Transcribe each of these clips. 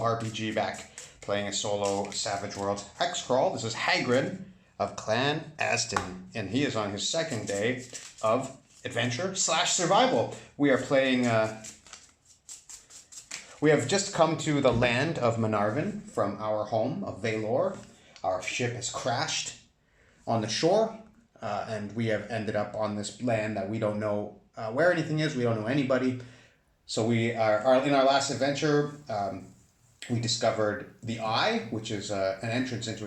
RPG back, playing a solo Savage Worlds hexcrawl. This is Hagren of Clan Asden, and he is on his second day of adventure / survival. We are playing. We have just come to the land of Manarvin from our home of Valor. Our ship has crashed on the shore, and we have ended up on this land that we don't know where anything is. We don't know anybody. So we are in our last adventure. We discovered the Eye, which is an entrance into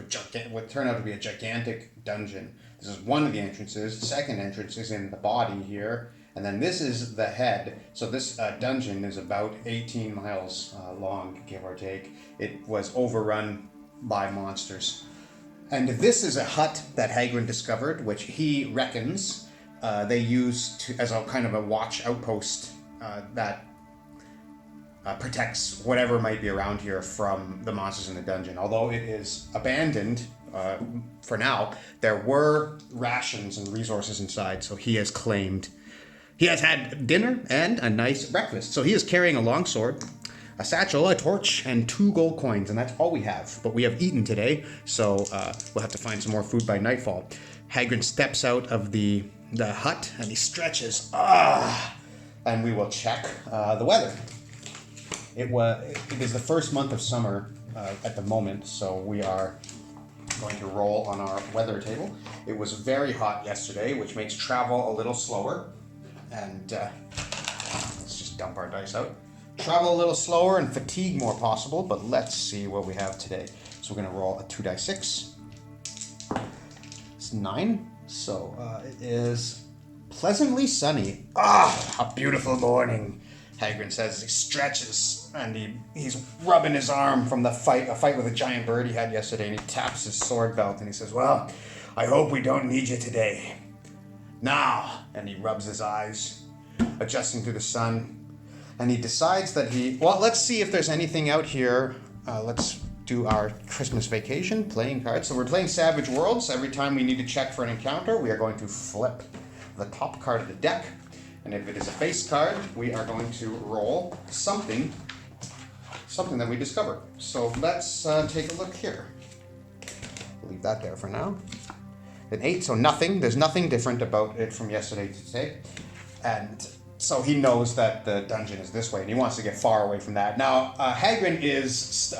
what turned out to be a gigantic dungeon. This is one of the entrances. The second entrance is in the body here. And then this is the head. So this dungeon is about 18 miles long, give or take. It was overrun by monsters. And this is a hut that Hagren discovered, which he reckons they used as a kind of a watch outpost that protects whatever might be around here from the monsters in the dungeon. Although it is abandoned for now, there were rations and resources inside, so he has claimed he has had dinner and a nice breakfast. So he is carrying a longsword, a satchel, a torch, and 2 gold coins, and that's all we have. But we have eaten today, so we'll have to find some more food by nightfall. Hagren steps out of the hut and he stretches. And we will check the weather. It is the first month of summer at the moment, so we are going to roll on our weather table. It was very hot yesterday, which makes travel a little slower. And let's just dump our dice out. Travel a little slower and fatigue more possible, but let's see what we have today. So we're going to roll a 2d6. It's 9, so it is pleasantly sunny. A beautiful morning, Hagren says as he stretches, and he's rubbing his arm from a fight with a giant bird he had yesterday, and he taps his sword belt and he says, "Well, I hope we don't need you today. Now," and he rubs his eyes, adjusting to the sun, and he decides that let's see if there's anything out here. Let's do our Christmas vacation playing cards. So we're playing Savage Worlds. Every time we need to check for an encounter, we are going to flip the top card of the deck, and if it is a face card, we are going to roll something that we discover. So let's take a look here. Leave that there for now. An 8, so nothing. There's nothing different about it from yesterday to today. And so he knows that the dungeon is this way, and he wants to get far away from that. Now, Hagren is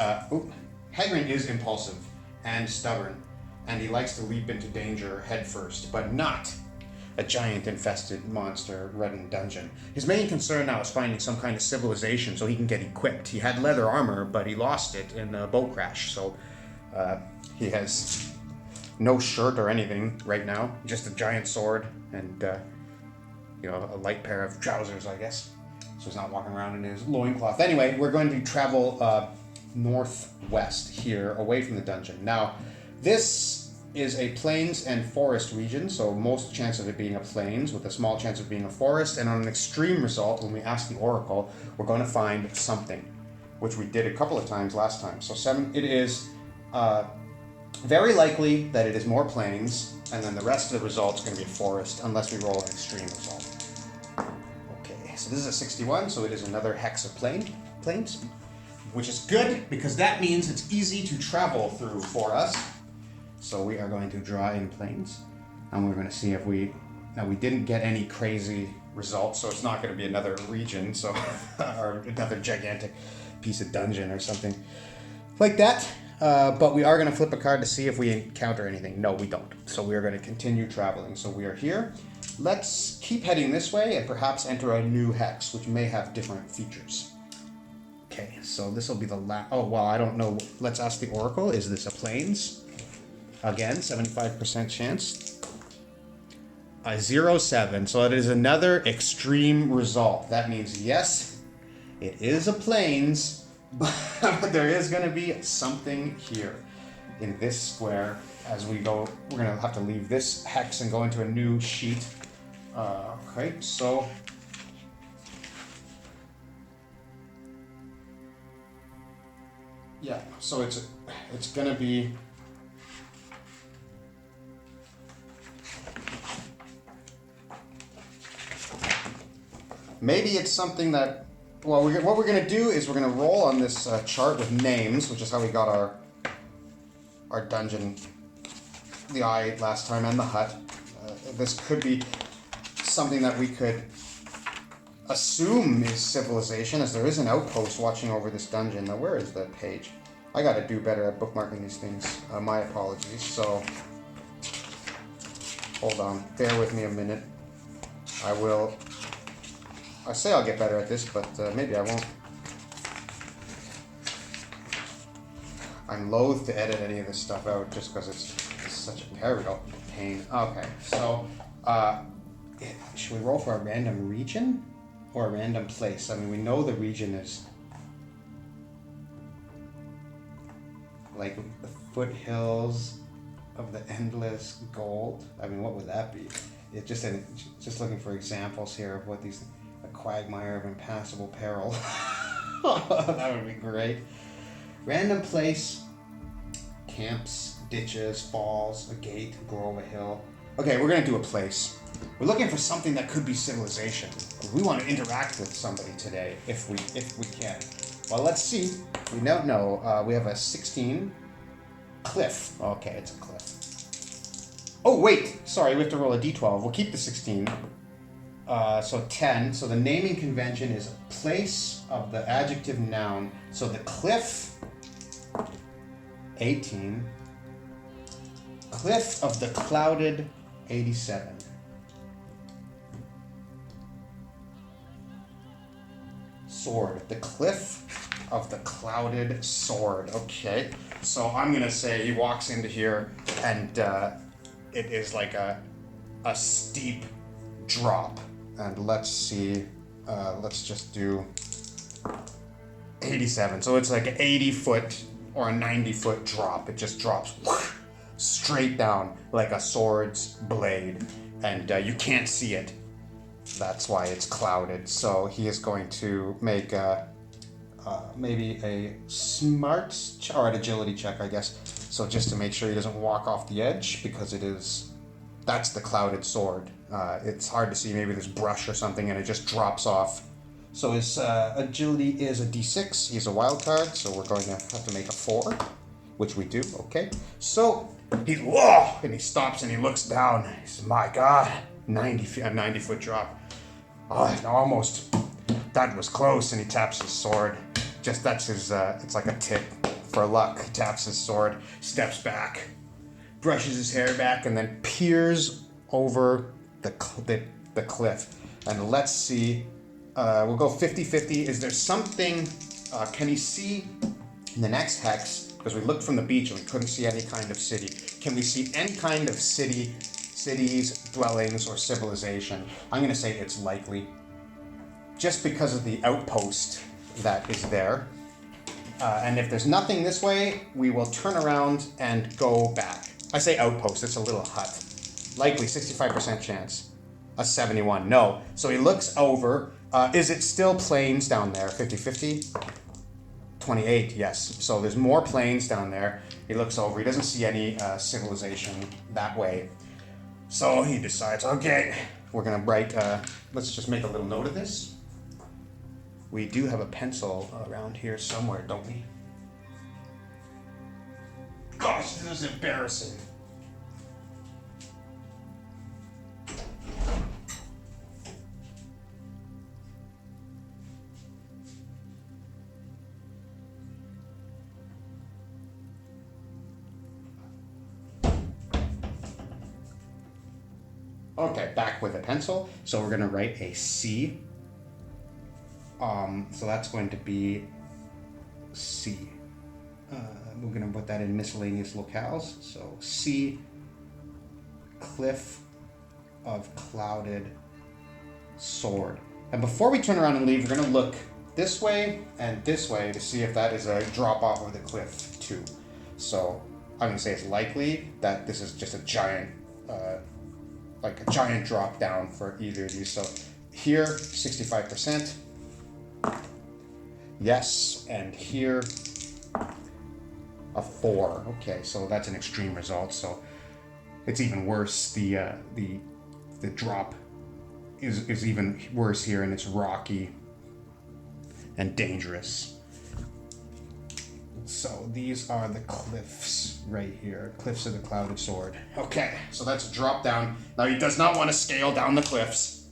impulsive and stubborn, and he likes to leap into danger head first, but not a giant-infested, monster-reddened dungeon. His main concern now is finding some kind of civilization so he can get equipped. He had leather armor, but he lost it in a boat crash, so he has no shirt or anything right now, just a giant sword and a light pair of trousers, I guess. So he's not walking around in his loincloth. Anyway, we're going to travel northwest here, away from the dungeon. Now, this is a plains and forest region, so most chance of it being a plains with a small chance of being a forest, and on an extreme result, when we ask the Oracle, we're going to find something, which we did a couple of times last time. So 7, it is very likely that it is more plains, and then the rest of the result's going to be a forest, unless we roll an extreme result. Okay, so this is a 61, so it is another hex of plains, which is good, because that means it's easy to travel through for us. So we are going to draw in plains, and we're going to see if we didn't get any crazy results, so it's not going to be another region, so or another gigantic piece of dungeon or something like that. But we are going to flip a card to see if we encounter anything. No, we don't. So we are going to continue traveling. So we are here. Let's keep heading this way and perhaps enter a new hex, which may have different features. Okay, so this will be the last. Oh, well, I don't know. Let's ask the Oracle. Is this a plains? Again, 75% chance. A 0-7. So it is another extreme result. That means, yes, it is a plains. But there is going to be something here in this square as we go. We're going to have to leave this hex and go into a new sheet. Okay, so yeah, so it's going to be maybe it's something that Well, what we're going to do is we're going to roll on this chart with names, which is how we got our dungeon, the eye last time, and the hut. This could be something that we could assume is civilization, as there is an outpost watching over this dungeon. Now, where is that page? I got to do better at bookmarking these things. My apologies. So, hold on. Bear with me a minute. I say I'll get better at this, but maybe I won't. I'm loath to edit any of this stuff out just because it's such a real pain. Okay, so should we roll for a random region or a random place? I mean, we know the region is like the foothills of the endless gold. I mean, what would that be? It's just looking for examples here of what these. A quagmire of impassable peril. That would be great. Random place, camps, ditches, falls, a gate, grove, a hill. Okay, we're gonna do a place. We're looking for something that could be civilization. We want to interact with somebody today, if we can. Well, let's see. We don't know. We have a 16 cliff. Okay, it's a cliff. Oh wait, sorry. We have to roll a d12. We'll keep the 16. So 10. So the naming convention is place of the adjective noun. So the cliff, 18. Cliff of the clouded, 87. Sword. The cliff of the clouded sword. Okay. So I'm going to say he walks into here and it is like a steep drop. And let's see, let's just do 87. So it's like an 80-foot or a 90-foot drop. It just drops straight down like a sword's blade. And you can't see it. That's why it's clouded. So he is going to make maybe a smart or an agility check, I guess. So just to make sure he doesn't walk off the edge, because that's the clouded sword. It's hard to see, maybe there's brush or something and it just drops off. So his agility is a d6. He's a wild card, so we're going to have to make a 4, which we do. Okay. So he's whoa, and he stops and he looks down. He says, "My God, a 90-foot drop. Oh, almost. That was close." And he taps his sword. That's his. It's like a tip for luck. He taps his sword, steps back, brushes his hair back, and then peers over the cliff. And let's see. We'll go 50-50. Is there something? Can he see in the next hex? Because we looked from the beach and we couldn't see any kind of city. Can we see any kind of cities, dwellings, or civilization? I'm going to say it's likely, just because of the outpost that is there. And if there's nothing this way, we will turn around and go back. I say outpost, it's a little hut. Likely, 65% chance. A 71, no. So he looks over. Is it still plains down there? 50-50? 28, yes. So there's more plains down there. He looks over. He doesn't see any civilization that way. So he decides, okay, we're going to write, let's just make a little note of this. We do have a pencil around here somewhere, don't we? Gosh, this is embarrassing. Okay, back with a pencil. So we're going to write a C. So that's going to be C. We're going to put that in miscellaneous locales. So C, cliff of clouded sword. And before we turn around and leave, we're going to look this way and this way to see if that is a drop off of the cliff too. So I'm going to say it's likely that this is just a giant, like a giant drop down for either of these. So here, 65%. Yes, and here, a 4. Okay, so that's an extreme result. So it's even worse. The drop is even worse here, and it's rocky. and dangerous. So these are the cliffs right here. Cliffs of the Clouded Sword. Okay, so that's a drop down. Now he does not want to scale down the cliffs.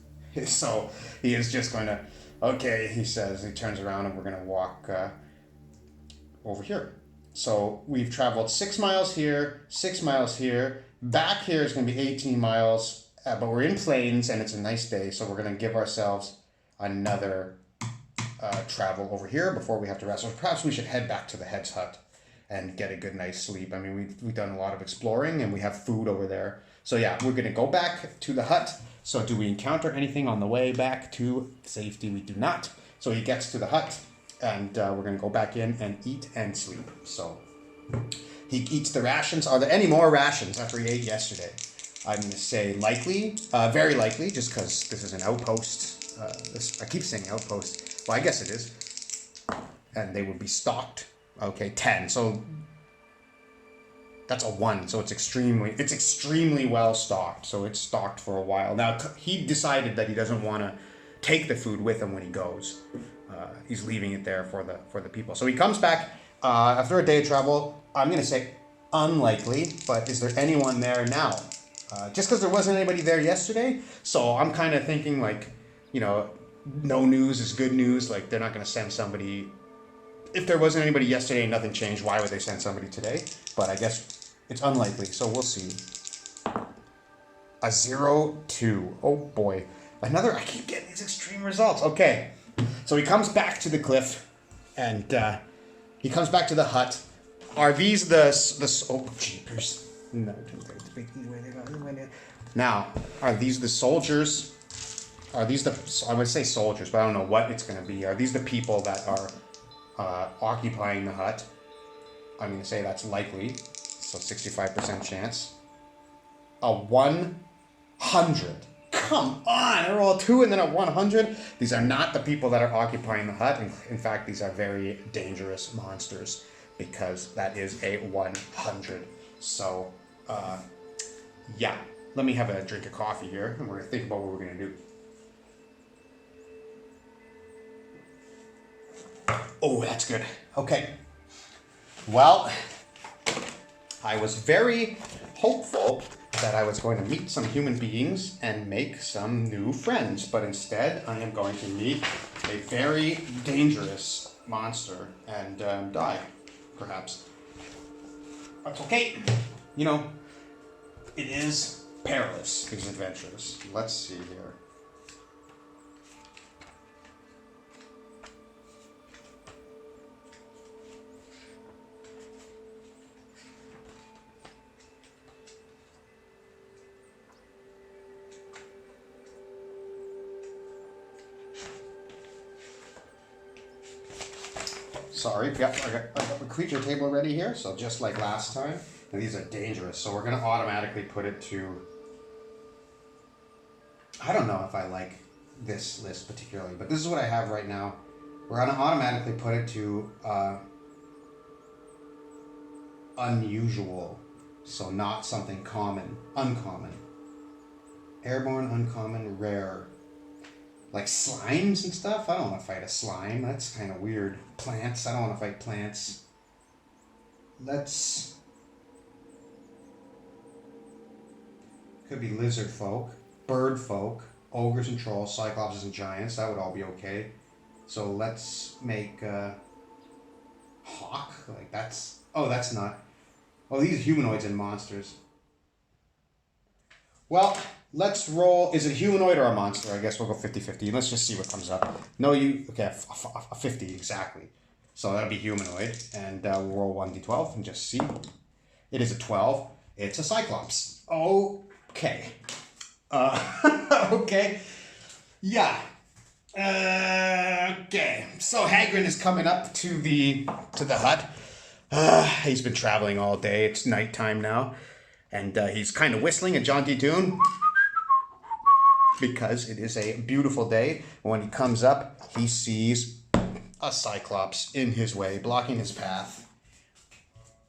So he is just going to, okay, he says, he turns around and we're going to walk over here. So we've traveled 6 miles here, 6 miles here. Back here is going to be 18 miles, but we're in plains and it's a nice day. So we're going to give ourselves another travel over here before we have to rest. So perhaps we should head back to the head's hut and get a good night's sleep. I mean, we've done a lot of exploring and we have food over there. So yeah, we're going to go back to the hut. So do we encounter anything on the way back to safety? We do not. So he gets to the hut and we're going to go back in and eat and sleep. So he eats the rations. Are there any more rations after he ate yesterday? I'm going to say likely, very likely, just because this is an outpost. I keep saying outpost. Well, I guess it is. And they would be stocked. Okay, 10. So that's a 1. So it's extremely well stocked. So it's stocked for a while. Now, he decided that he doesn't want to take the food with him when he goes. He's leaving it there for the people. So he comes back after a day of travel. I'm going to say unlikely, but is there anyone there now? Just because there wasn't anybody there yesterday. So I'm kind of thinking like, you know, no news is good news. Like they're not going to send somebody. If there wasn't anybody yesterday and nothing changed, why would they send somebody today? But I guess it's unlikely. So we'll see. A 0-2. Oh boy. I keep getting these extreme results. Okay. So he comes back to the cliff and he comes back to the hut. Are these oh jeepers. No. Now, are these the soldiers? Are these I would say soldiers, but I don't know what it's going to be. Are these the people that are occupying the hut? I'm going to say that's likely. So 65% chance. A 100. Come on, they're all 2 and then a 100. These are not the people that are occupying the hut. In fact, these are very dangerous monsters because that is a 100. So, yeah. Let me have a drink of coffee here and we're going to think about what we're going to do. Oh, that's good. Okay. Well, I was very hopeful that I was going to meet some human beings and make some new friends, but instead I am going to meet a very dangerous monster and die, perhaps. That's okay. You know, it is perilous, these adventures. Let's see here. Sorry, yep, I got the creature table ready here, so just like last time. And these are dangerous, so we're going to automatically put it to... I don't know if I like this list particularly, but this is what I have right now. We're going to automatically put it to unusual, so not something common, uncommon. Airborne, uncommon, rare. Like slimes and stuff? I don't want to fight a slime. That's kind of weird. Plants? I don't want to fight plants. Let's... Could be lizard folk, bird folk, ogres and trolls, cyclops and giants. That would all be okay. So let's make hawk. Like that's... Oh, that's not... Oh, these are humanoids and monsters. Well... Let's roll. Is it a humanoid or a monster? I guess we'll go 50-50. Let's just see what comes up. No, you... Okay, a 50, exactly. So that'll be humanoid. And we'll roll 1d12 and just see. It is a 12. It's a cyclops. Okay. Okay. Yeah. Okay. So Hagren is coming up to the hut. He's been traveling all day. It's nighttime now. And he's kind of whistling a jaunty tune. Because it is a beautiful day. When he comes up, he sees a cyclops in his way, blocking his path.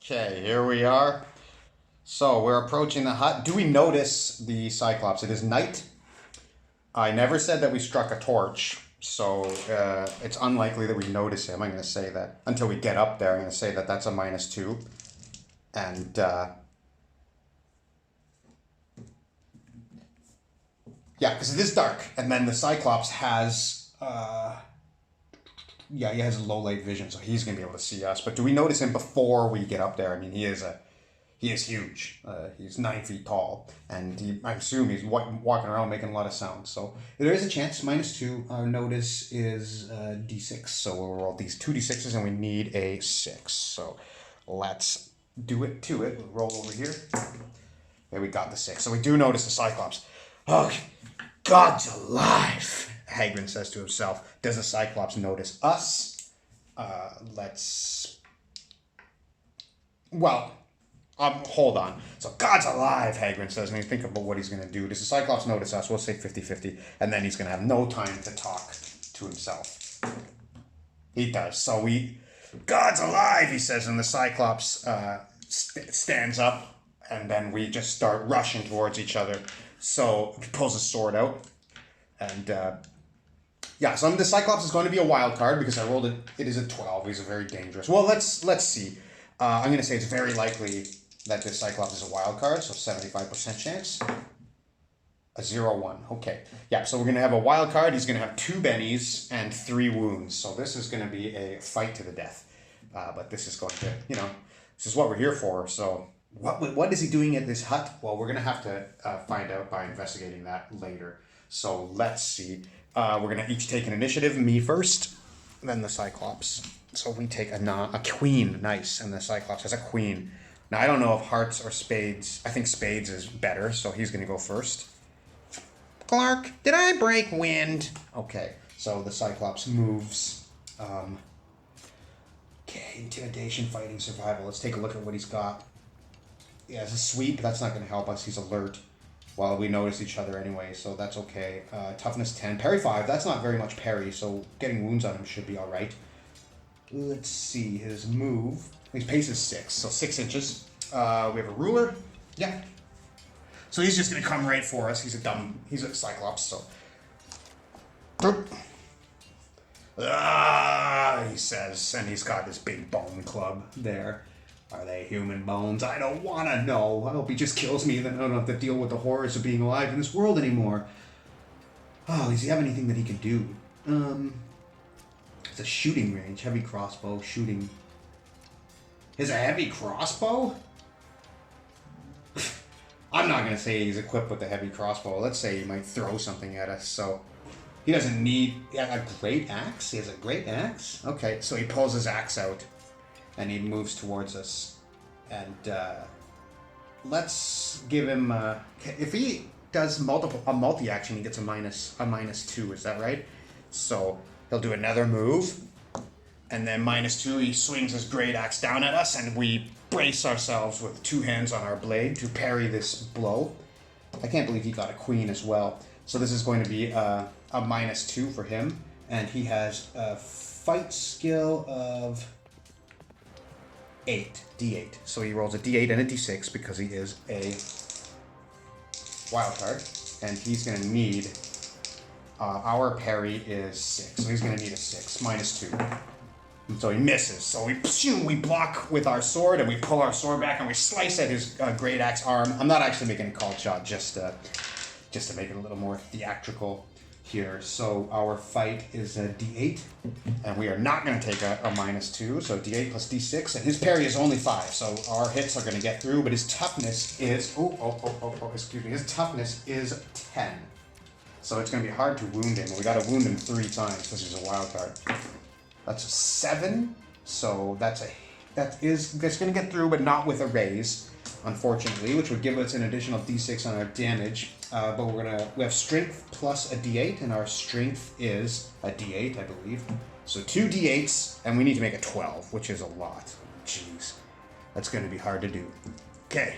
Okay, here we are. So we're approaching the hut. Do we notice the cyclops? It is night. I never said that we struck a torch. So it's unlikely that we notice him. I'm going to say that until we get up there, I'm going to say that that's a -2. And yeah, because it is dark. And then the Cyclops has, yeah, he has low light vision, so he's going to be able to see us. But do we notice him before we get up there? I mean, he is huge. He's 9 feet tall, and I assume he's walking around making a lot of sound. So there is a chance. -2. Our notice is d6. So we'll roll these 2d6s, and we need a 6. So let's do it to it. We'll roll over here. There, we got the 6. So we do notice the Cyclops. Oh, God's alive, Hagren says to himself. Does the Cyclops notice us? Well, hold on. So God's alive, Hagren says, and he's thinking about what he's going to do. Does the Cyclops notice us? We'll say 50-50, and then he's going to have no time to talk to himself. He does. So God's alive, he says, and the Cyclops stands up, and then we just start rushing towards each other. So he pulls his sword out, and yeah, so the Cyclops is going to be a wild card because I rolled it. It is a 12. He's a very dangerous. Well, let's see. I'm going to say it's very likely that this Cyclops is a wild card, so 75% chance. A 0-1. Okay. Yeah, so we're going to have a wild card. He's going to have 2 bennies and 3 wounds. So this is going to be a fight to the death. But this is going to, this is what we're here for. So what is he doing at this hut? Well, we're going to have to find out by investigating that later. So let's see. We're going to each take an initiative. Me first, then the Cyclops. So we take a queen. Nice. And the Cyclops has a queen. Now, I don't know if hearts or spades. I think spades is better, so he's going to go first. Clark, did I break wind? Okay, so the Cyclops moves. Okay, intimidation, fighting, survival. Let's take a look at what he's got. He has a sweep. That's not going to help us. He's alert. Well, we notice each other anyway, so that's okay. Toughness 10. Parry 5. That's not very much parry, so getting wounds on him should be all right. Let's see. His move. His pace is 6, so 6 inches. We have a ruler. Yeah. So he's just going to come right for us. He's a Cyclops, so. He says, and he's got this big bone club there. Are they human bones? I don't want to know. I hope he just kills me, then I don't have to deal with the horrors of being alive in this world anymore. Oh, does he have anything that he can do? It's a shooting range. Heavy crossbow, shooting. Is a heavy crossbow? I'm not going to say he's equipped with a heavy crossbow. Let's say he might throw something at us, so... He doesn't need a great axe? He has a great axe? Okay, so he pulls his axe out, and he moves towards us. And let's give him... if he does a multi-action, he gets a -2, is that right? So he'll do another move, and then -2, he swings his great axe down at us, and we brace ourselves with 2 hands on our blade to parry this blow. I can't believe he got a queen as well. So this is going to be a -2 for him, and he has a fight skill of 8, d8. So he rolls a d8 and a d6 because he is a wild card, and he's going to need, our parry is 6, so he's going to need a 6, -2. And so he misses. So we block with our sword, and we pull our sword back, and we slice at his great axe arm. I'm not actually making a called shot, just to make it a little more theatrical here. So our fight is a d8, and we are not going to take a -2, so d8 plus d6, and his parry is only 5, so our hits are going to get through, but his toughness is, excuse me, his toughness is 10. So it's going to be hard to wound him. We got to wound him 3 times because he's a wild card. That's a 7, so that's going to get through, but not with a raise, unfortunately, which would give us an additional d6 on our damage. But we have strength plus a d8, and our strength is a d8, I believe. So 2 d8s, and we need to make a 12, which is a lot. Jeez, that's going to be hard to do. Okay,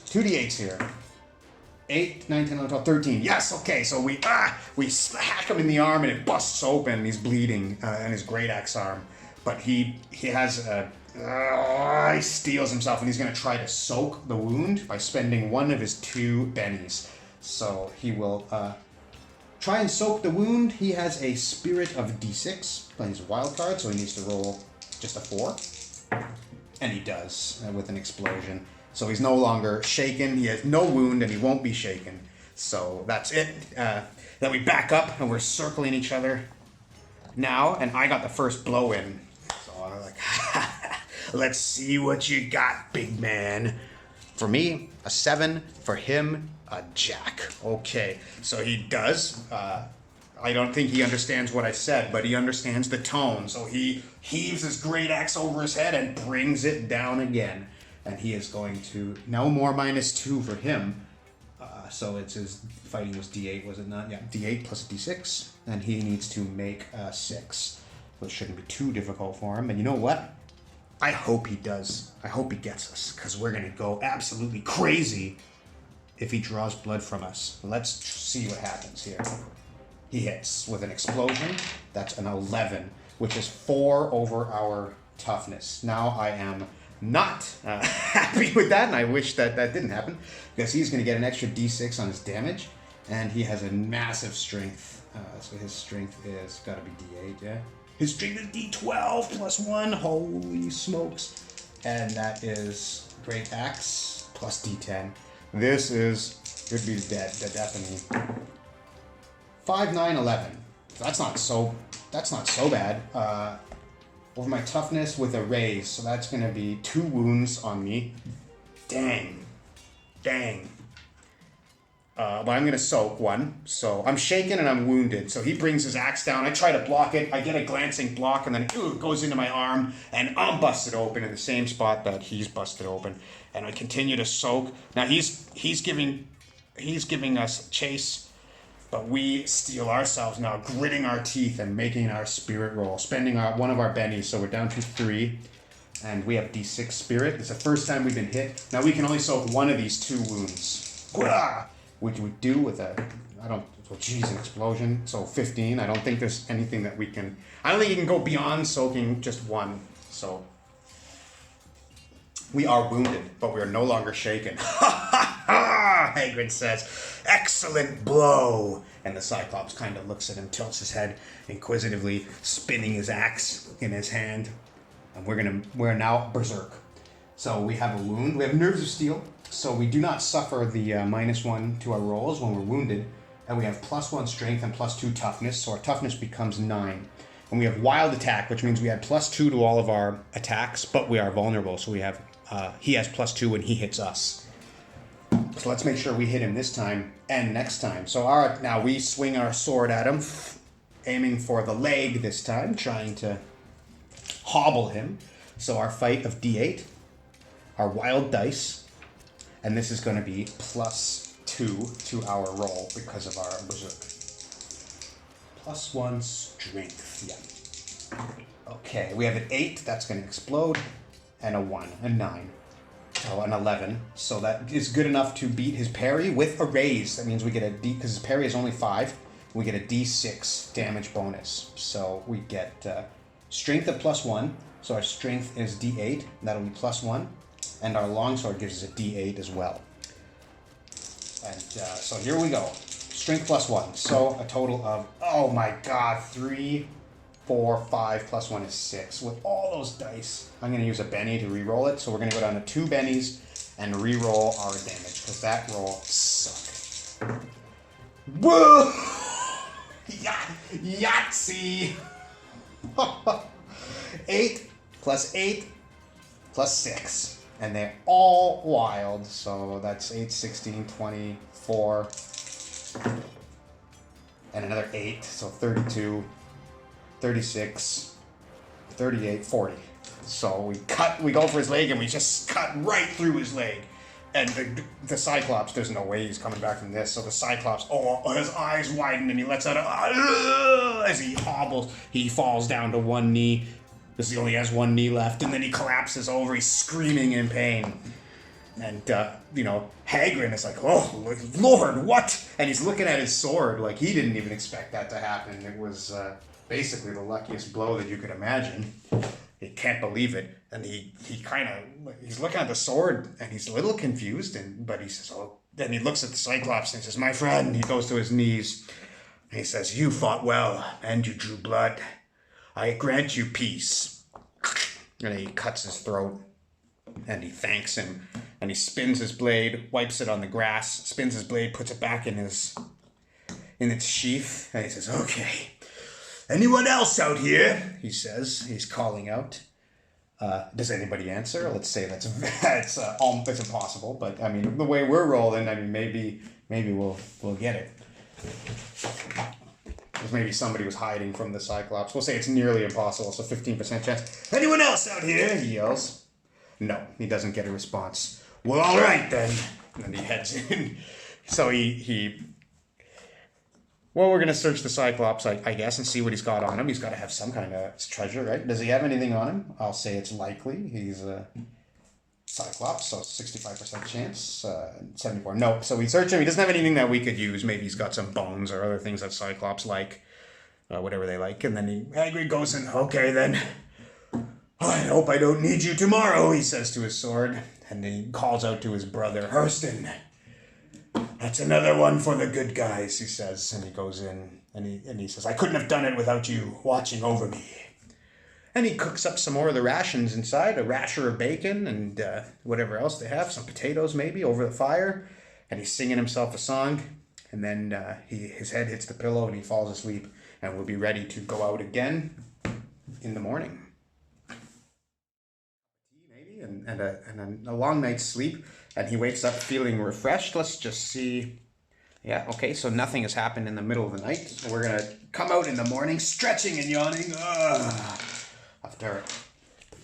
2 d8s here. 8, 9, 10, 11, 12, 13. Yes, okay, so we hack him in the arm, and it busts open, and he's bleeding, and his great axe arm. But he has a... he steals himself, and he's going to try to soak the wound by spending one of his 2 bennies. So he will try and soak the wound. He has a Spirit of D6, playing his wild card, so he needs to roll just a 4. And he does, with an explosion. So he's no longer shaken, he has no wound, and he won't be shaken. So that's it. Then we back up, and we're circling each other now, and I got the first blow in. So I'm like, let's see what you got, big man. For me, a 7. For him, a jack. Okay, so he does. I don't think he understands what I said, but he understands the tone. So he heaves his great axe over his head and brings it down again. And he is going to, no more -2 for him. So it's his fighting was D8, was it not? Yeah, D8 plus a D6. And he needs to make a 6, which shouldn't be too difficult for him. And you know what? I hope he does. I hope he gets us, because we're going to go absolutely crazy if he draws blood from us. Let's see what happens here. He hits with an explosion. That's an 11, which is 4 over our toughness. Now I am not happy with that, and I wish that that didn't happen, because he's going to get an extra D6 on his damage, and he has a massive strength. So his strength is got to be D8, yeah? His strength is D12 plus 1. Holy smokes. And that is Great Axe plus D10. This is, could be the death of me. 5, 9, 11. So that's not so bad. Over my toughness with a raise, so that's going to be 2 wounds on me. Dang. But I'm going to soak 1. So I'm shaken and I'm wounded. So he brings his axe down. I try to block it. I get a glancing block, and then it goes into my arm, and I'm busted open in the same spot that he's busted open. And I continue to soak. Now he's giving us chase, but we steel ourselves now, gritting our teeth and making our spirit roll, spending one of our bennies. So we're down to 3, and we have D6 spirit. It's the first time we've been hit. Now we can only soak 1 of these 2 wounds. Which we do with an explosion. So 15. I don't think there's anything that we can. I don't think you can go beyond soaking just 1. So we are wounded, but we are no longer shaken. Hagren says, "Excellent blow." And the Cyclops kind of looks at him, tilts his head inquisitively, spinning his axe in his hand. And we're now berserk. So we have a wound. We have nerves of steel. So we do not suffer the -1 to our rolls when we're wounded. And we have +1 strength and +2 toughness. So our toughness becomes 9. And we have wild attack, which means we add +2 to all of our attacks, but we are vulnerable. So we have he has +2 when he hits us. So let's make sure we hit him this time and next time. So now we swing our sword at him, aiming for the leg this time, trying to hobble him. So our fight of D8, our wild dice, and this is going to be +2 to our roll because of our berserk. +1 strength, yeah. Okay, we have an 8, that's going to explode, and a 1, a 9. Oh, an 11. So that is good enough to beat his parry with a raise. That means we get a D, because his parry is only 5, we get a D6 damage bonus. So we get strength of +1. So our strength is D8, and that'll be +1. And our longsword gives us a D8 as well. And so here we go. Strength +1. So a total of, oh my god, 3, 4, 5 +1 is 6. With all those dice, I'm going to use a Benny to re-roll it. So we're going to go down to 2 Bennies and re-roll our damage, because that roll sucked. Whoa! Yahtzee! 8 + 8 + 6. And they're all wild, so that's 8, 16, 24, and another 8, so 32, 36, 38, 40. So we go for his leg, and we just cut right through his leg. And the Cyclops, there's no way he's coming back from this, so the Cyclops, his eyes widen, and he lets out as he hobbles, he falls down to 1 knee. Because he only has 1 knee left, and then he collapses over. He's screaming in pain. And, Hagren is like, oh, Lord, what? And he's looking at his sword like he didn't even expect that to happen. It was basically the luckiest blow that you could imagine. He can't believe it. And he's looking at the sword, and he's a little confused, but he says, oh. Then he looks at the Cyclops and says, my friend. He goes to his knees. He says, "You fought well, and you drew blood. I grant you peace." And he cuts his throat, and he thanks him, and he spins his blade, wipes it on the grass, spins his blade, puts it back in its sheath, and he says, "Okay, anyone else out here?" He says. He's calling out. Does anybody answer? Let's say it's impossible, but I mean, the way we're rolling, I mean, maybe we'll get it. Because maybe somebody was hiding from the cyclops. We'll say it's nearly impossible, so 15% chance. "Anyone else out here?" he yells. No, he doesn't get a response. "Well, all right then." And he heads in. So well, we're going to search the cyclops, I guess, and see what he's got on him. He's got to have some kind of treasure, right? Does he have anything on him? I'll say it's likely. He's a cyclops, so 65% chance. 74. No, so we search him. He doesn't have anything that we could use. Maybe he's got some bones or other things that cyclops like, whatever they like. And then Hagrid goes in. "Okay, then. I hope I don't need you tomorrow," he says to his sword. And then he calls out to his brother, "Hurston, that's another one for the good guys," he says. And he goes in and he says, "I couldn't have done it without you watching over me." And he cooks up some more of the rations inside, a rasher of bacon and whatever else they have, some potatoes maybe, over the fire. And he's singing himself a song. And then his head hits the pillow and he falls asleep. And we'll be ready to go out again in the morning. Maybe, and a long night's sleep. And he wakes up feeling refreshed. Let's just see. Yeah, okay, so nothing has happened in the middle of the night. So we're going to come out in the morning, stretching and yawning. After,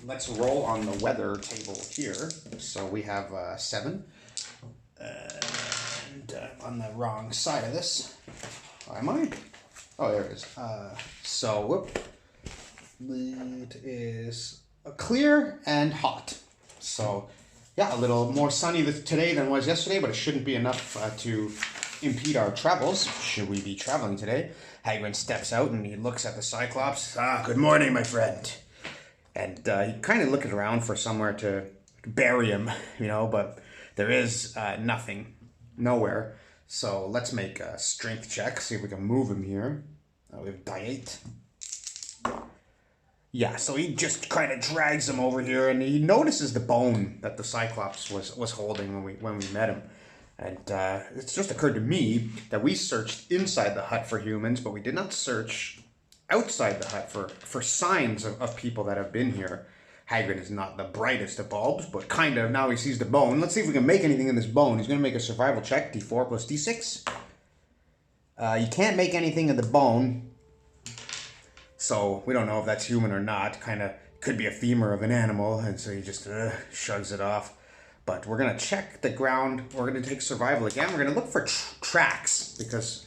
let's roll on the weather table here. So we have 7. And on the wrong side of this. Am I? Oh, there it is. It is clear and hot. So, yeah, a little more sunny today than it was yesterday, but it shouldn't be enough to impede our travels. Should we be traveling today? Hagrid steps out and he looks at the cyclops. "Good morning, my friend." And he kind of looking around for somewhere to bury him, but there is nothing, nowhere. So let's make a strength check, see if we can move him here. We have die 8. Yeah, so he just kind of drags him over here, and he notices the bone that the cyclops was holding when we met him. And it's just occurred to me that we searched inside the hut for humans, but we did not search outside the hut for signs of people that have been here. Hagrid is not the brightest of bulbs, but kind of now he sees the bone. Let's see if we can make anything in this bone. He's going to make a survival check, D4 plus D6. You can't make anything of the bone, so we don't know if that's human or not. Kind of could be a femur of an animal, and so he just shrugs it off. But we're going to check the ground. We're going to take survival again. We're going to look for tracks, because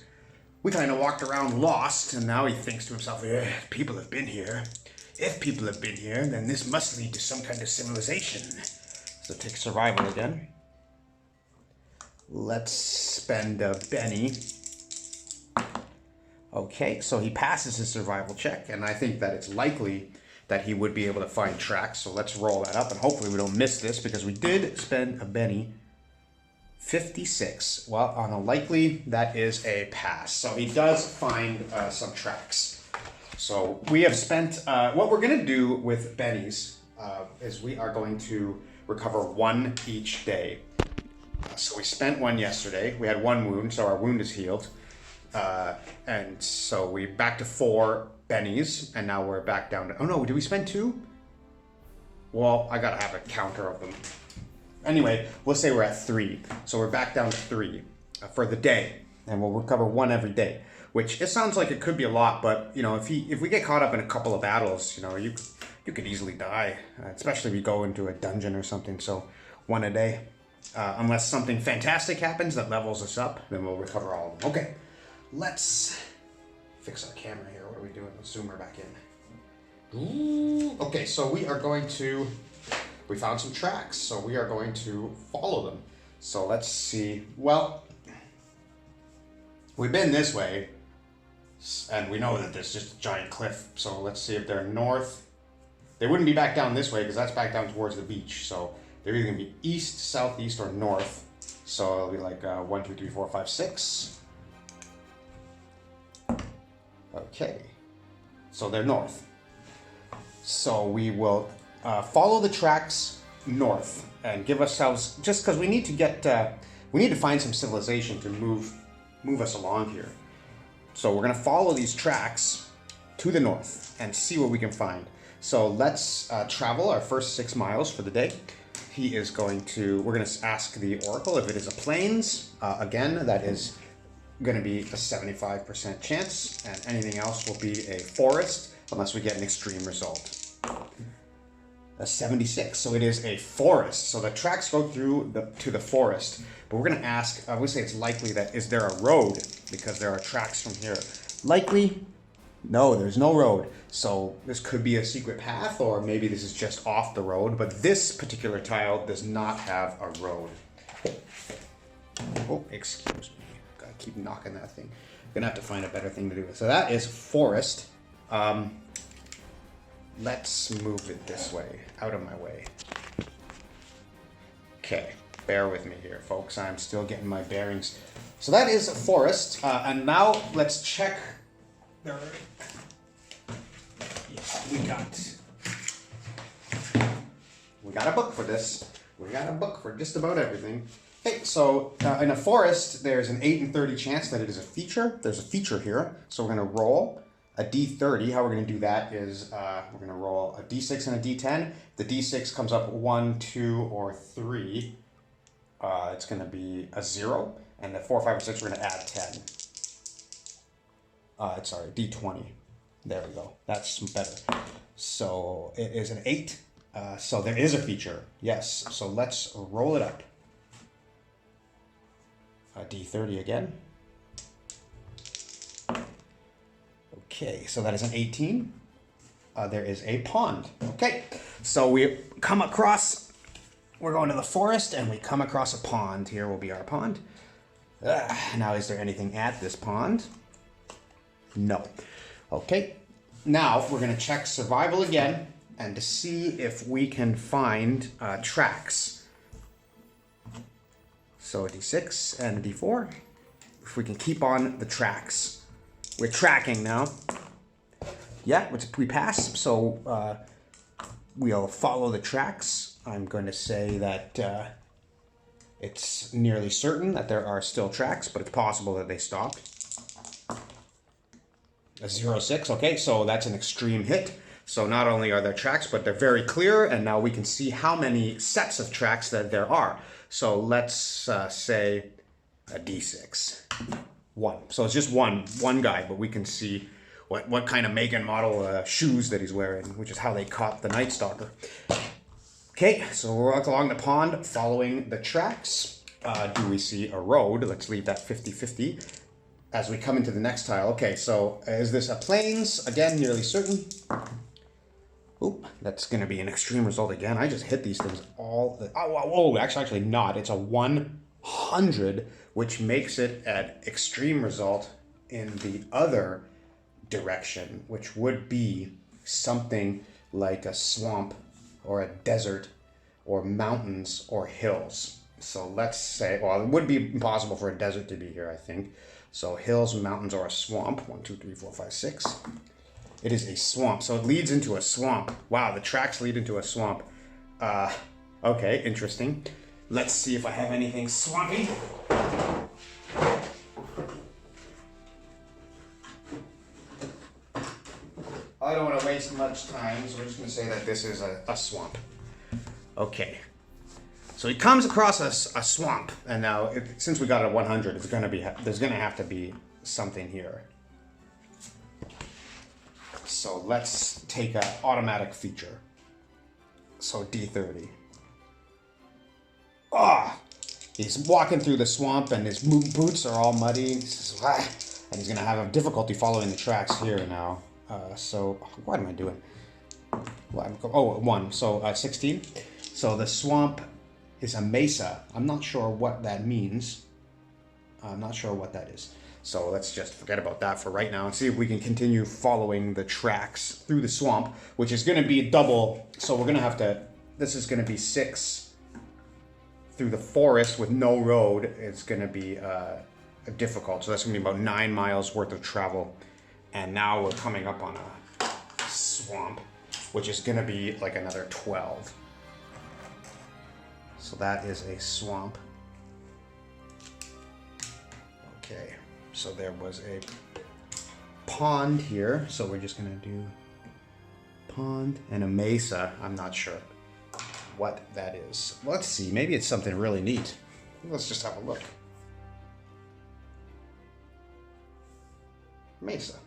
we kind of walked around lost, and now he thinks to himself, people have been here. If people have been here, then this must lead to some kind of civilization. So take survival again. Let's spend a Benny. Okay, so he passes his survival check, and I think that it's likely that he would be able to find tracks. So let's roll that up, and hopefully we don't miss this, because we did spend a Benny. 56. Well, on a likely, that is a pass. So he does find some tracks. So we have spent, what we're going to do with bennies is we are going to recover 1 each day. So we spent 1 yesterday. We had 1 wound, so our wound is healed. And so we're back to 4 bennies, and now we're back down to, oh no, did we spend 2? Well, I gotta have a counter of them. Anyway, we'll say we're at 3. So we're back down to 3 for the day, and we'll recover 1 every day. Which, it sounds like it could be a lot, but, if we get caught up in a couple of battles, you could easily die. Especially if you go into a dungeon or something, so 1 a day. Unless something fantastic happens that levels us up, then we'll recover all of them. Okay, let's fix our camera here. What are we doing? Let's zoom her back in. Ooh. Okay, so we found some tracks, so we are going to follow them. So let's see. Well, we've been this way. And we know that there's just a giant cliff, so let's see if they're north. They wouldn't be back down this way, because that's back down towards the beach. So they're either going to be east, southeast, or north. So it'll be like 1, 2, 3, 4, 5, 6. Okay, so they're north. So we will follow the tracks north and give ourselves, just because we need to get, we need to find some civilization to move us along here. So we're gonna follow these tracks to the north and see what we can find. So let's travel our first 6 miles for the day. He is going to, we're gonna ask the Oracle if it is a plains. Again, that is gonna be a 75% chance, and anything else will be a forest, unless we get an extreme result. A 76, so it is a forest. So the tracks go through to the forest, but we're gonna ask, I would say it's likely that, is there a road? Because there are tracks from here. Likely, no, there's no road. So this could be a secret path, or maybe this is just off the road, but this particular tile does not have a road. Oh, excuse me. Gotta keep knocking that thing. Gonna have to find a better thing to do. So that is forest. Let's move it this way, out of my way. Okay, bear with me here, folks. I'm still getting my bearings. So that is a forest, and now let's check. There, yes, we got a book for this. We got a book for just about everything. Okay, so in a forest, there's an 8 in 30 chance that it is a feature. There's a feature here, so we're gonna roll a d30. How we're going to do that is we're going to roll a d6 and a d10. If the d6 comes up 1, 2, or 3, it's going to be a 0. And the 4, 5, or 6, we're going to add 10. Sorry, d20. There we go. That's better. So it is an 8. So there is a feature. Yes. So let's roll it up. A d30 again. Okay, so that is an 18. There is a pond. Okay, so we come across, we're going to the forest and we come across a pond. Here will be our pond. Now, is there anything at this pond? No. Okay, now we're going to check survival again and to see if we can find tracks. So a d6 and a d4. If we can keep on the tracks. We're tracking now. Yeah, we pass, so we'll follow the tracks. I'm going to say that it's nearly certain that there are still tracks, but it's possible that they stopped. A 0-6, okay, so that's an extreme hit. So not only are there tracks, but they're very clear, and now we can see how many sets of tracks that there are. So let's say a d6. 1. So it's just one guy, but we can see what kind of make and model shoes that he's wearing, which is how they caught the Night Stalker. Okay, so we're walking along the pond following the tracks. Do we see a road? Let's leave that 50-50 as we come into the next tile. Okay, so is this a plains? Again, nearly certain. Oop, that's going to be an extreme result again. I just hit these things all. Actually not. It's a 100, which makes it an extreme result in the other direction, which would be something like a swamp or a desert or mountains or hills. So let's say, well, it would be impossible for a desert to be here, I think. So hills, mountains, or a swamp. 1, 2, 3, 4, 5, 6. It is a swamp, so it leads into a swamp. Wow, the tracks lead into a swamp. Okay, interesting. Let's see if I have anything swampy. I don't want to waste much time, so we're just going to say that this is a swamp. Okay. So he comes across a swamp, and now since we got a 100, there's going to have to be something here. So let's take an automatic feature. So D30. He's walking through the swamp, and his boots are all muddy. He says, and he's going to have a difficulty following the tracks here now. So what am I doing? Well, 1. So 16. So the swamp is a mesa. I'm not sure what that means. I'm not sure what that is. So let's just forget about that for right now and see if we can continue following the tracks through the swamp, which is going to be double. So we're going to have to, this is going to be 6 through the forest with no road. It's going to be difficult. So that's going to be about 9 miles worth of travel. And now we're coming up on a swamp, which is going to be like another 12. So that is a swamp. Okay, so there was a pond here, so we're just going to do pond and a mesa. I'm not sure what that is. Let's see, maybe it's something really neat. Let's just have a look. Mesa.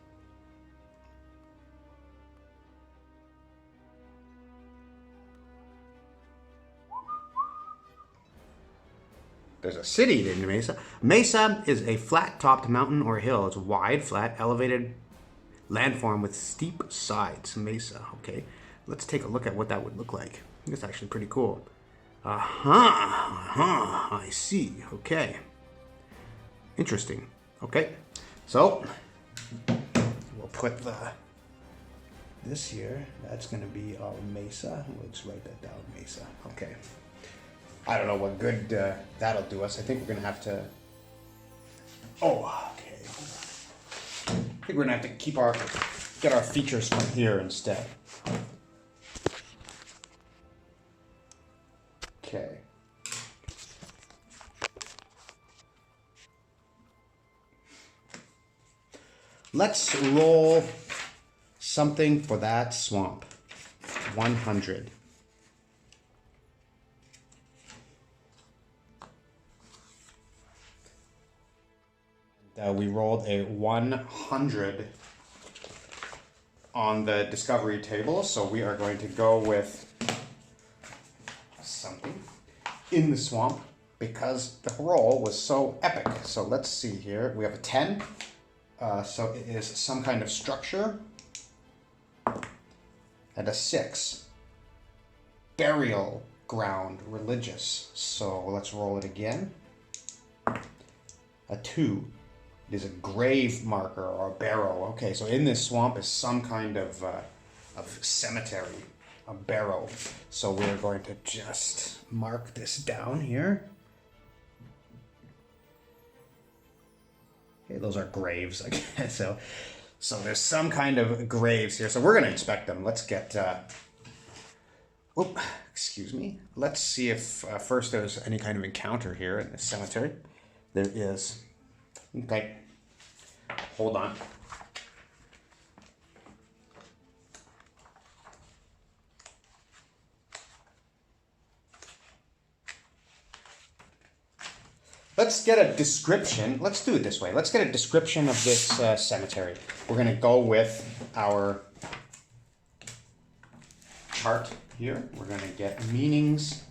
There's a city named Mesa. Mesa is a flat-topped mountain or hill. It's a wide, flat, elevated landform with steep sides. Mesa. Okay, let's take a look at what that would look like. I think it's actually pretty cool. I see. Okay. Interesting. Okay, so we'll put this here. That's going to be our Mesa. Let's write that down. Mesa. Okay. I don't know what good that'll do us. I think we're going to have to... Oh, okay. I think we're going to have to get our features from here instead. Okay. Let's roll something for that swamp. 100. We rolled a 100 on the discovery table, so we are going to go with something in the swamp because the roll was so epic. So let's see here. We have a 10, so it is some kind of structure, and a 6. Burial ground, religious. So let's roll it again. A 2. It is a grave marker or a barrow. Okay, so in this swamp is some kind of cemetery, a barrow. So we're going to just mark this down here. Okay, those are graves, I guess. So there's some kind of graves here. So we're going to inspect them. Let's get... excuse me. Let's see if first there's any kind of encounter here in this cemetery. There is... Okay, hold on. Let's get a description. Let's do it this way. Let's get a description of this cemetery. We're going to go with our chart here. We're going to get meanings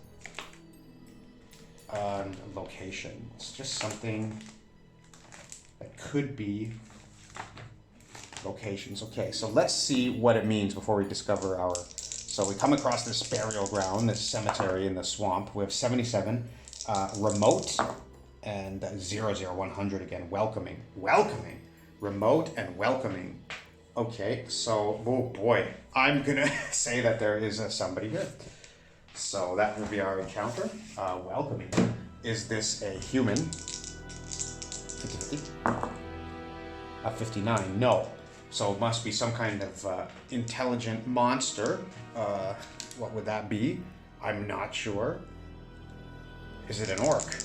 and location. It's just something... It could be locations. Okay, so let's see what it means before we discover our... So we come across this burial ground, this cemetery in the swamp. We have 77, remote, and 100 again, welcoming. Welcoming. Remote and welcoming. Okay, so, oh boy, I'm gonna say that there is somebody here. So that will be our encounter. Welcoming. Is this a human? 50-50? A 59, no. So it must be some kind of intelligent monster. What would that be? I'm not sure. Is it an orc?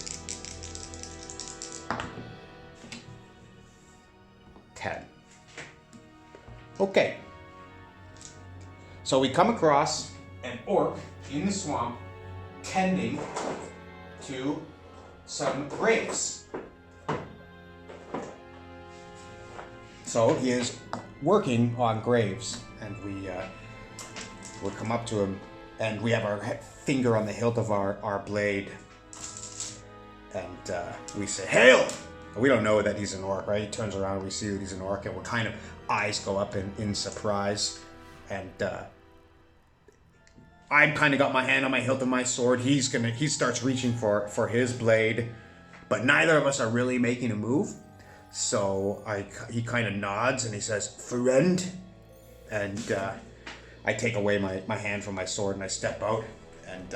10. Okay. So we come across an orc in the swamp tending to some graves. So he is working on graves, and we'll come up to him, and we have our finger on the hilt of our blade, and we say, "Hail!" We don't know that he's an orc, right? He turns around, and we see that he's an orc, and we're kind of eyes go up in surprise, and I kind of got my hand on my hilt of my sword. He starts reaching for his blade, but neither of us are really making a move. So he kind of nods and he says, "Friend," and I take away my hand from my sword and I step out and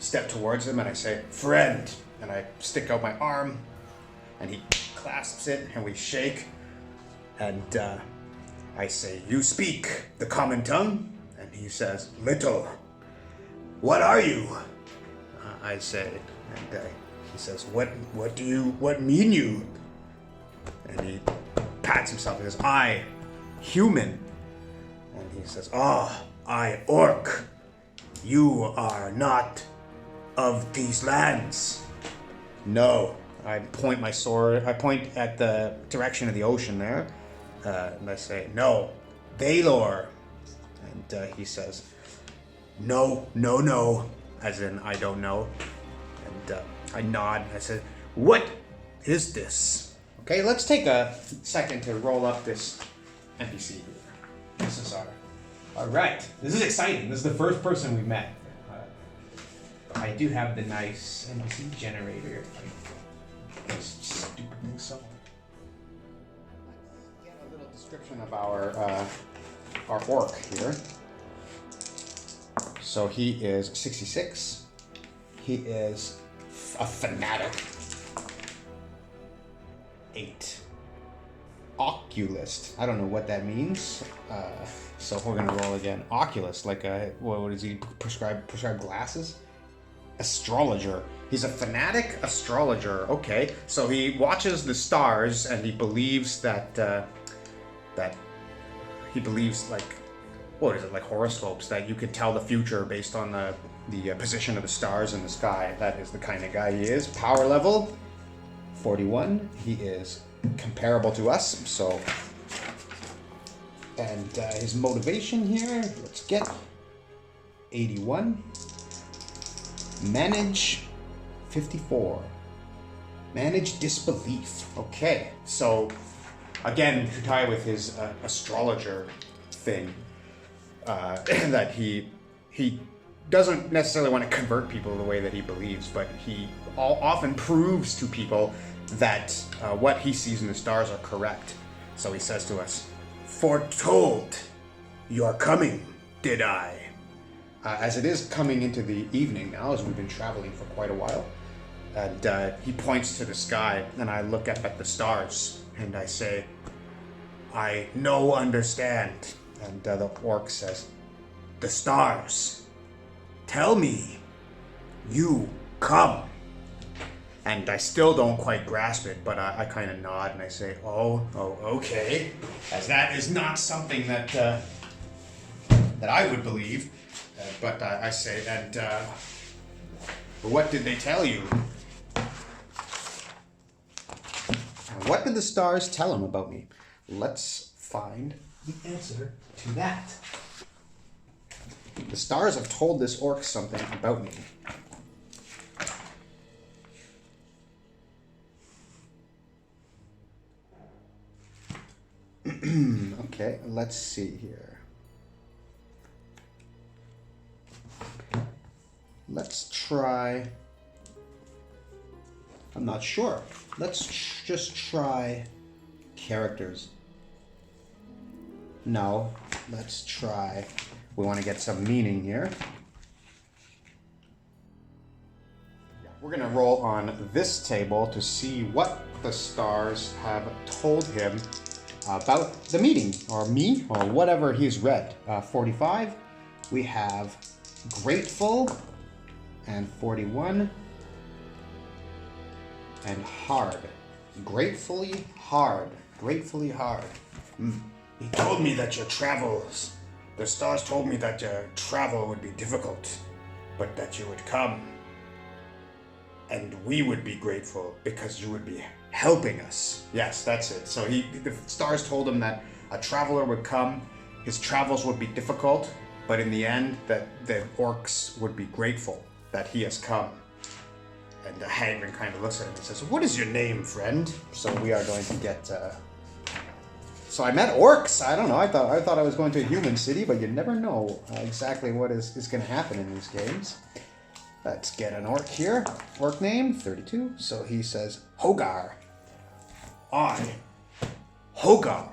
step towards him and I say, "Friend," and I stick out my arm and he clasps it and we shake, and I say, you speak the common tongue? And he says, little. What are you? I say, and he says, what mean you? And he pats himself and says, I, human. And he says, I, orc. You are not of these lands. No. I point my sword, I point at the direction of the ocean there, and I say, no, Valor. And he says, no, as in I don't know. And I nod and I said, what is this? Okay, let's take a second to roll up this NPC here. This is all right. This is exciting. This is the first person we met. I do have the nice NPC generator. This stupid thing, so. Let's get a little description of our orc here. So he is 66. He is a fanatic. 8. Oculist. I don't know what that means. So we're gonna roll again. Oculist, like what is he prescribe glasses? Astrologer. He's a fanatic astrologer. Okay, so he watches the stars and he believes that he believes like, what is it, like horoscopes, that you could tell the future based on the position of the stars in the sky. That is the kind of guy he is. Power level 41. He is comparable to us. So, and his motivation here. Let's get 81. Manage 54. Manage disbelief. Okay, so again, to tie with his astrologer thing, that he doesn't necessarily want to convert people the way that he believes, but he often proves to people that what he sees in the stars are correct. So he says to us, foretold your coming, did I? As it is coming into the evening now, as we've been traveling for quite a while, and he points to the sky, and I look up at the stars, and I say, I no understand. And the orc says, the stars, tell me, you come. And I still don't quite grasp it, but I kind of nod and I say, oh, okay. As that is not something that I would believe. But I say, and what did they tell you? What did the stars tell him about me? Let's find the answer to that. The stars have told this orc something about me. Okay, let's see here. Let's try. I'm not sure. Let's just try characters. No, let's try. We want to get some meaning here. We're going to roll on this table to see what the stars have told him about the meeting, or me, or whatever he's read. 45, we have grateful, and 41, and hard. Gratefully hard. Gratefully hard. He told me that your travels, the stars told me that your travel would be difficult, but that you would come. And we would be grateful because you would be helping us. Yes, that's it. So the stars told him that a traveler would come, his travels would be difficult, but in the end, that the orcs would be grateful that he has come. And Hagren kind of looks at him and says, what is your name, friend? So we are going to get... So I met orcs. I don't know. I thought I was going to a human city, but you never know exactly what is going to happen in these games. Let's get an orc here. Orc name, 32. So he says, Hogar. I, Hogar.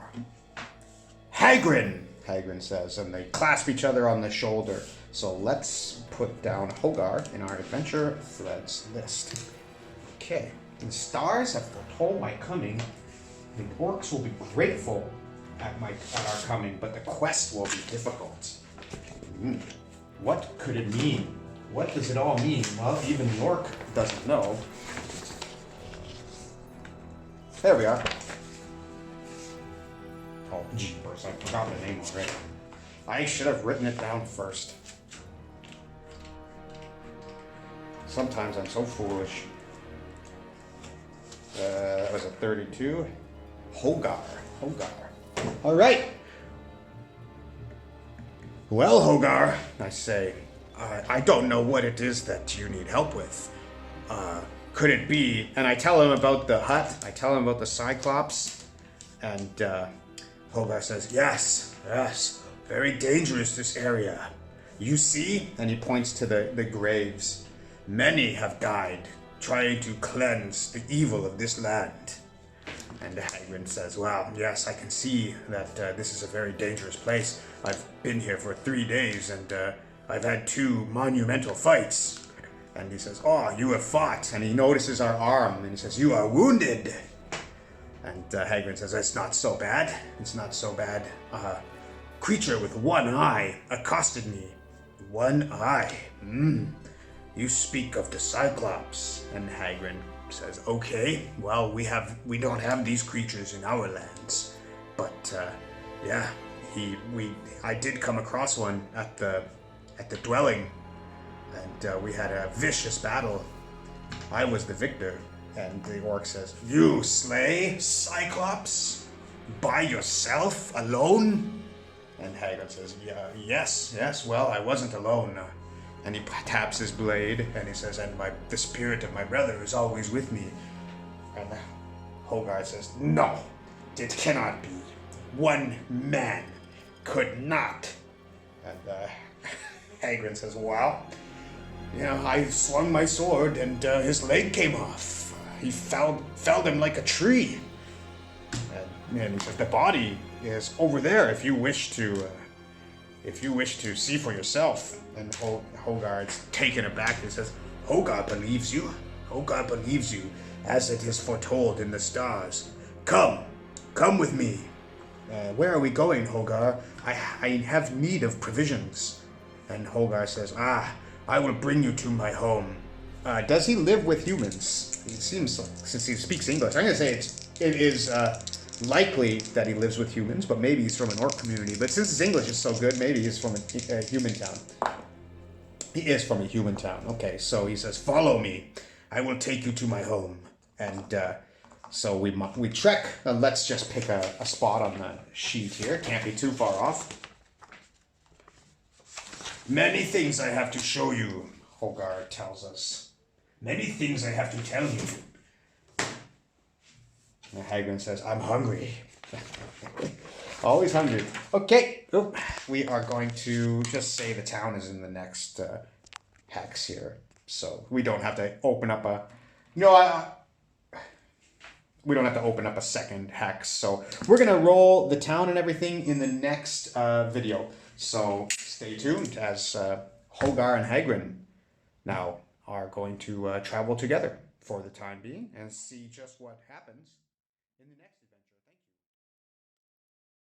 Hagren, Hagren says, and they clasp each other on the shoulder. So let's put down Hogar in our adventure threads list. Okay. The stars have foretold my coming. The orcs will be grateful at our coming, but the quest will be difficult. What could it mean? What does it all mean? Well, even the orc doesn't know. There we are. Oh, jeepers, I forgot the name already. I should have written it down first. Sometimes I'm so foolish. That was a 32. Hogar. All right. Well, Hogar, I say, I don't know what it is that you need help with. Could it be? And I tell him about the hut. I tell him about the cyclops. And Hogar says, yes, very dangerous, this area. You see? And he points to the graves. Many have died trying to cleanse the evil of this land. And Hagren says, well, yes, I can see that this is a very dangerous place. I've been here for 3 days, and I've had 2 monumental fights. And he says, oh, you have fought. And he notices our arm, and he says, you are wounded. And Hagrid says, it's not so bad. It's not so bad. Creature with 1 eye accosted me. 1 eye. You speak of the cyclops. And Hagrid says, okay, well, we don't have these creatures in our lands. But, yeah, I did come across one at the dwelling. And we had a vicious battle. I was the victor. And the orc says, you slay Cyclops? By yourself? Alone? And Hagrid says, yeah, yes, well, I wasn't alone. And he taps his blade, and he says, and the spirit of my brother is always with me. And Hogar says, no, it cannot be. 1 man could not. And Hagrid says, well, I swung my sword, and his leg came off. He felled him like a tree. And he says, the body is over there if you wish to see for yourself. And Hogar's taken aback. He says, Hogar believes you. Hogar believes you, as it is foretold in the stars. Come with me. Where are we going, Hogar? I have need of provisions. And Hogar says, I will bring you to my home. Does he live with humans? It seems like, since he speaks English, I'm going to say it is likely that he lives with humans, but maybe he's from an orc community. But since his English is so good, maybe he's from a human town. He is from a human town. Okay, so he says, follow me. I will take you to my home. And so we trek. Let's just pick a spot on the sheet here. Can't be too far off. Many things I have to show you, Hogar tells us. Many things I have to tell you. And Hagrid says, I'm hungry. Always hungry. Okay, we are going to just say the town is in the next hex here. So we don't have to open up we don't have to open up a second hex. So we're going to roll the town and everything in the next video. So stay tuned as Hogar and Hagrid now are going to travel together for the time being and see just what happens in the next